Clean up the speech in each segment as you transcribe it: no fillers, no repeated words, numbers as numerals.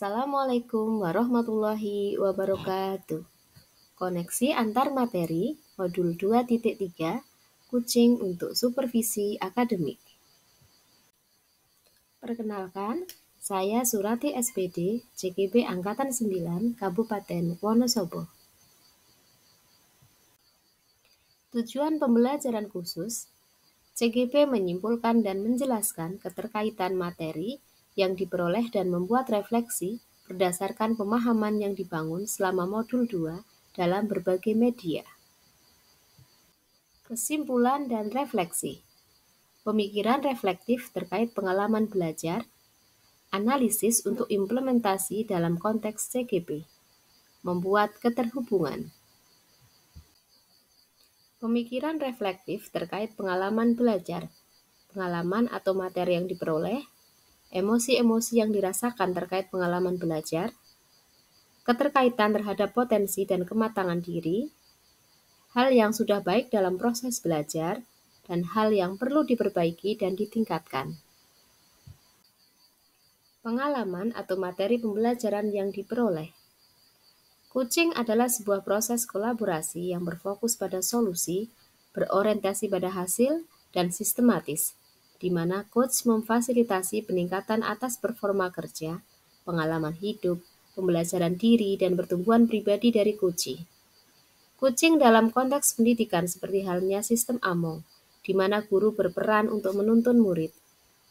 Assalamualaikum warahmatullahi wabarakatuh. Koneksi antar materi modul 2.3 Kucing untuk supervisi akademik. Perkenalkan, saya Surati SPD, CGB Angkatan 9, Kabupaten Wonosobo. Tujuan pembelajaran khusus, CGB menyimpulkan dan menjelaskan keterkaitan materi yang diperoleh dan membuat refleksi berdasarkan pemahaman yang dibangun selama modul 2 dalam berbagai media. Kesimpulan dan refleksi. Pemikiran reflektif terkait pengalaman belajar, analisis untuk implementasi dalam konteks CGB, membuat keterhubungan. Pemikiran reflektif terkait pengalaman belajar, pengalaman atau materi yang diperoleh, emosi-emosi yang dirasakan terkait pengalaman belajar, keterkaitan terhadap potensi dan kematangan diri, hal yang sudah baik dalam proses belajar, dan hal yang perlu diperbaiki dan ditingkatkan. Pengalaman atau materi pembelajaran yang diperoleh. Coaching adalah sebuah proses kolaborasi yang berfokus pada solusi, berorientasi pada hasil, dan sistematis, di mana coach memfasilitasi peningkatan atas performa kerja, pengalaman hidup, pembelajaran diri, dan pertumbuhan pribadi dari coachee. Coaching dalam konteks pendidikan seperti halnya sistem AMO, di mana guru berperan untuk menuntun murid.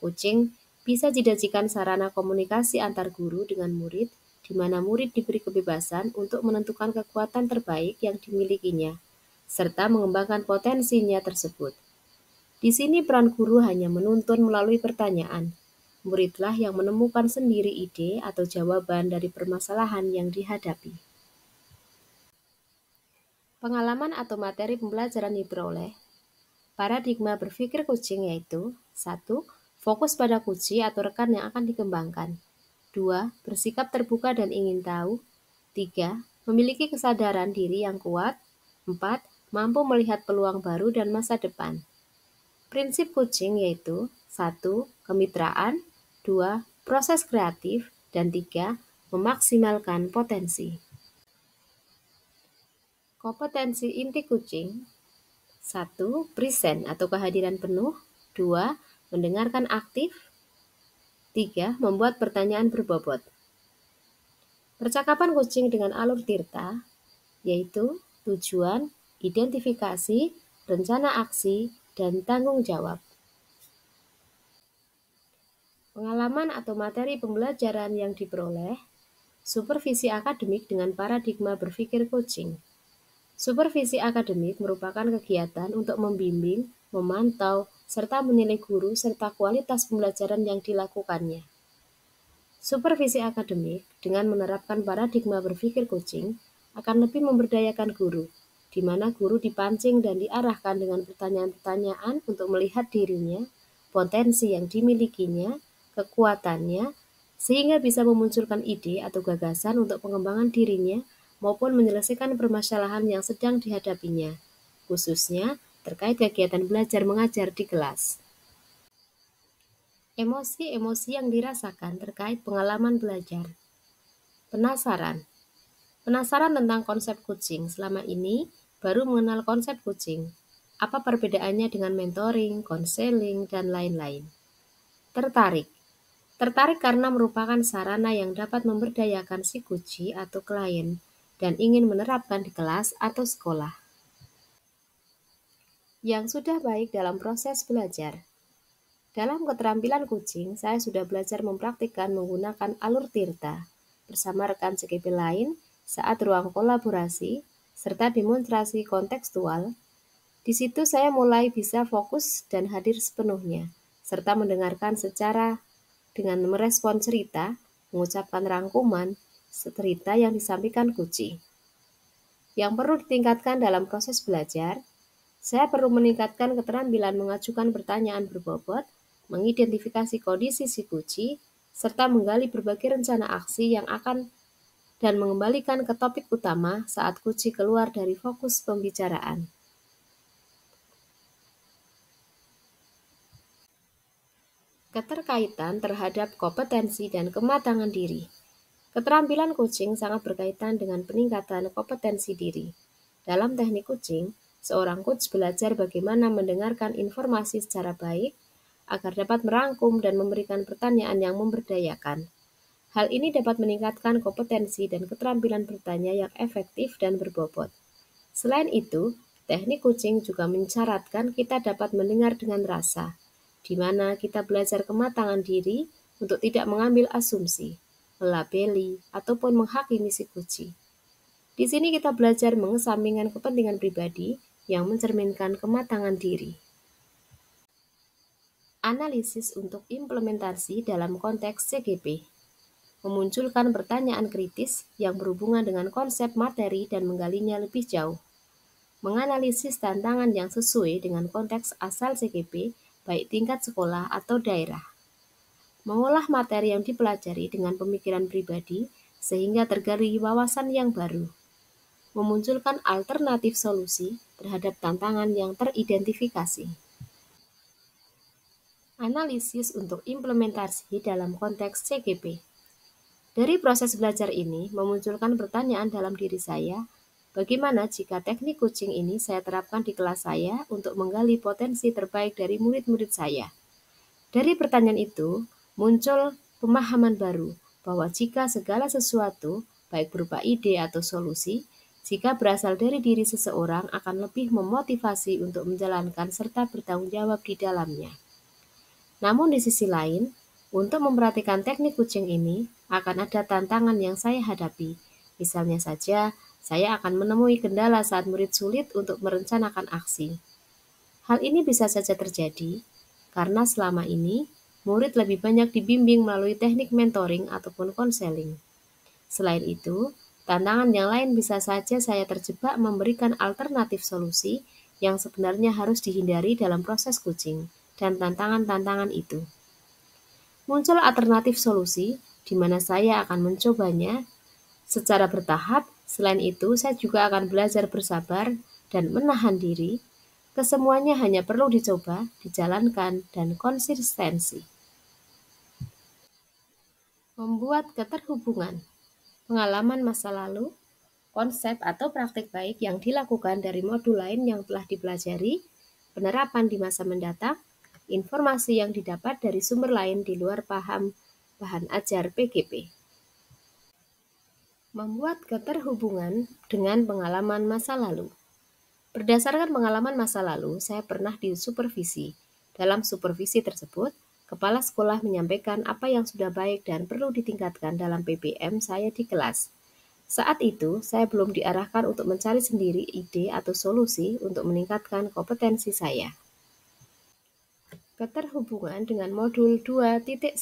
Coaching bisa dijadikan sarana komunikasi antar guru dengan murid, di mana murid diberi kebebasan untuk menentukan kekuatan terbaik yang dimilikinya, serta mengembangkan potensinya tersebut. Di sini peran guru hanya menuntun melalui pertanyaan. Muridlah yang menemukan sendiri ide atau jawaban dari permasalahan yang dihadapi. Pengalaman atau materi pembelajaran diperoleh. Paradigma berpikir coaching yaitu 1. Fokus pada kunci atau rekan yang akan dikembangkan. 2. Bersikap terbuka dan ingin tahu. 3. Memiliki kesadaran diri yang kuat. 4. Mampu melihat peluang baru dan masa depan. Prinsip coaching yaitu 1. Kemitraan. 2. Proses kreatif. Dan 3. Memaksimalkan potensi. Kompetensi inti coaching. 1. Present atau kehadiran penuh. 2. Mendengarkan aktif. 3. Membuat pertanyaan berbobot. Percakapan coaching dengan alur Tirta, yaitu tujuan, identifikasi, rencana aksi, dan tanggung jawab. Pengalaman atau materi pembelajaran yang diperoleh, supervisi akademik dengan paradigma berpikir coaching. Supervisi akademik merupakan kegiatan untuk membimbing, memantau, serta menilai guru serta kualitas pembelajaran yang dilakukannya. Supervisi akademik dengan menerapkan paradigma berpikir coaching akan lebih memberdayakan guru, di mana guru dipancing dan diarahkan dengan pertanyaan-pertanyaan untuk melihat dirinya, potensi yang dimilikinya, kekuatannya, sehingga bisa memunculkan ide atau gagasan untuk pengembangan dirinya maupun menyelesaikan permasalahan yang sedang dihadapinya, khususnya terkait kegiatan belajar mengajar di kelas. Emosi-emosi yang dirasakan terkait pengalaman belajar. Penasaran. Penasaran tentang konsep coaching. Selama ini baru mengenal konsep coaching. Apa perbedaannya dengan mentoring, konseling, dan lain-lain. Tertarik. Tertarik karena merupakan sarana yang dapat memberdayakan si coachee atau klien dan ingin menerapkan di kelas atau sekolah. Yang sudah baik dalam proses belajar. Dalam keterampilan coaching, saya sudah belajar mempraktikkan menggunakan alur Tirta bersama rekan CGP lain saat ruang kolaborasi serta demonstrasi kontekstual. Di situ saya mulai bisa fokus dan hadir sepenuhnya, serta mendengarkan secara dengan merespon cerita, mengucapkan rangkuman cerita yang disampaikan coachee. Yang perlu ditingkatkan dalam proses belajar, saya perlu meningkatkan keterampilan mengajukan pertanyaan berbobot, mengidentifikasi kondisi si coachee, serta menggali berbagai rencana aksi yang akan dan mengembalikan ke topik utama saat coachee keluar dari fokus pembicaraan. Keterkaitan terhadap kompetensi dan kematangan diri. Keterampilan coaching sangat berkaitan dengan peningkatan kompetensi diri. Dalam teknik coaching, seorang coach belajar bagaimana mendengarkan informasi secara baik agar dapat merangkum dan memberikan pertanyaan yang memberdayakan. Hal ini dapat meningkatkan kompetensi dan keterampilan bertanya yang efektif dan berbobot. Selain itu, teknik coaching juga mensyaratkan kita dapat mendengar dengan rasa, di mana kita belajar kematangan diri untuk tidak mengambil asumsi, melabeli, ataupun menghakimi si kunci. Di sini kita belajar mengesampingkan kepentingan pribadi yang mencerminkan kematangan diri. Analisis untuk implementasi dalam konteks CGP memunculkan pertanyaan kritis yang berhubungan dengan konsep materi dan menggalinya lebih jauh. Menganalisis tantangan yang sesuai dengan konteks asal CGP, baik tingkat sekolah atau daerah. Mengolah materi yang dipelajari dengan pemikiran pribadi sehingga tergali wawasan yang baru. Memunculkan alternatif solusi terhadap tantangan yang teridentifikasi. Analisis untuk implementasi dalam konteks CGP. Dari proses belajar ini memunculkan pertanyaan dalam diri saya, bagaimana jika teknik coaching ini saya terapkan di kelas saya untuk menggali potensi terbaik dari murid-murid saya? Dari pertanyaan itu, muncul pemahaman baru bahwa jika segala sesuatu, baik berupa ide atau solusi, jika berasal dari diri seseorang akan lebih memotivasi untuk menjalankan serta bertanggung jawab di dalamnya. Namun di sisi lain, untuk memperhatikan teknik coaching ini, akan ada tantangan yang saya hadapi. Misalnya saja, saya akan menemui kendala saat murid sulit untuk merencanakan aksi. Hal ini bisa saja terjadi karena selama ini, murid lebih banyak dibimbing melalui teknik mentoring ataupun konseling. Selain itu, tantangan yang lain bisa saja saya terjebak memberikan alternatif solusi yang sebenarnya harus dihindari dalam proses coaching dan tantangan-tantangan itu. Muncul alternatif solusi di mana saya akan mencobanya secara bertahap. Selain itu, saya juga akan belajar bersabar dan menahan diri. Kesemuanya hanya perlu dicoba, dijalankan, dan konsistensi. Membuat keterhubungan. Pengalaman masa lalu, konsep atau praktik baik yang dilakukan dari modul lain yang telah dipelajari, penerapan di masa mendatang, informasi yang didapat dari sumber lain di luar paham bahan ajar PGP. Membuat keterhubungan dengan pengalaman masa lalu. Berdasarkan pengalaman masa lalu, saya pernah disupervisi. Dalam supervisi tersebut, kepala sekolah menyampaikan apa yang sudah baik dan perlu ditingkatkan dalam PPM saya di kelas. Saat itu, saya belum diarahkan untuk mencari sendiri ide atau solusi untuk meningkatkan kompetensi saya. Keterhubungan dengan modul 2.1.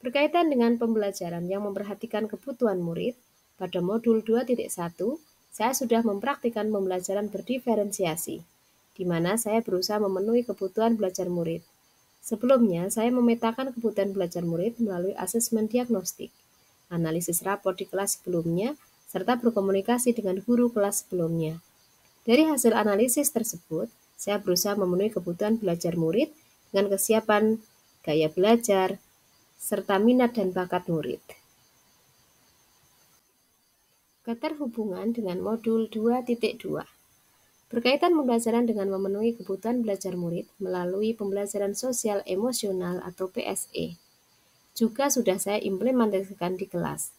Berkaitan dengan pembelajaran yang memperhatikan kebutuhan murid, pada modul 2.1, saya sudah mempraktikkan pembelajaran berdiferensiasi, di mana saya berusaha memenuhi kebutuhan belajar murid. Sebelumnya, saya memetakan kebutuhan belajar murid melalui asesmen diagnostik, analisis rapor di kelas sebelumnya, serta berkomunikasi dengan guru kelas sebelumnya. Dari hasil analisis tersebut, saya berusaha memenuhi kebutuhan belajar murid dengan kesiapan gaya belajar, serta minat dan bakat murid. Keterhubungan dengan modul 2.2. Berkaitan pembelajaran dengan memenuhi kebutuhan belajar murid melalui pembelajaran sosial emosional atau PSE. Juga sudah saya implementasikan di kelas,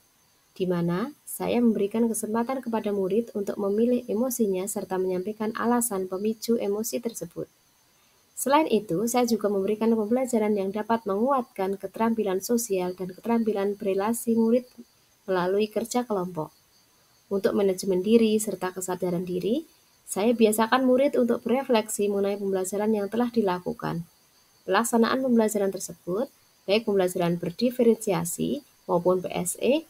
di mana saya memberikan kesempatan kepada murid untuk memilih emosinya serta menyampaikan alasan pemicu emosi tersebut. Selain itu, saya juga memberikan pembelajaran yang dapat menguatkan keterampilan sosial dan keterampilan berelasi murid melalui kerja kelompok. Untuk manajemen diri serta kesadaran diri, saya biasakan murid untuk berefleksi mengenai pembelajaran yang telah dilakukan. Pelaksanaan pembelajaran tersebut, baik pembelajaran berdiferensiasi maupun PSE,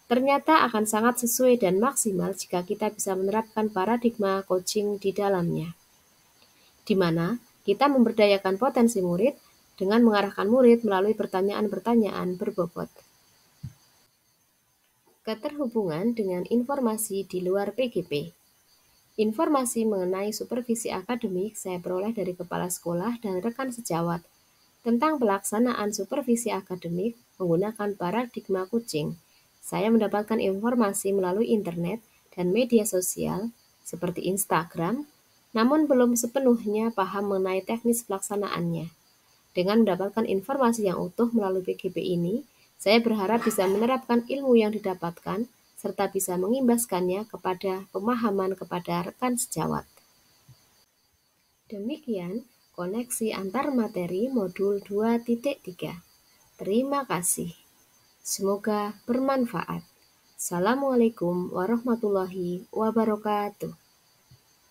ternyata akan sangat sesuai dan maksimal jika kita bisa menerapkan paradigma coaching di dalamnya, di mana kita memberdayakan potensi murid dengan mengarahkan murid melalui pertanyaan-pertanyaan berbobot. Keterhubungan dengan informasi di luar PGP. Informasi mengenai supervisi akademik saya peroleh dari kepala sekolah dan rekan sejawat. Tentang pelaksanaan supervisi akademik menggunakan paradigma kucing, saya mendapatkan informasi melalui internet dan media sosial seperti Instagram, namun belum sepenuhnya paham mengenai teknis pelaksanaannya. Dengan mendapatkan informasi yang utuh melalui PGP ini, saya berharap bisa menerapkan ilmu yang didapatkan serta bisa mengimbaskannya kepada pemahaman kepada rekan sejawat. Demikian koneksi antar materi modul 2.3. Terima kasih. Semoga bermanfaat. Assalamualaikum warahmatullahi wabarakatuh.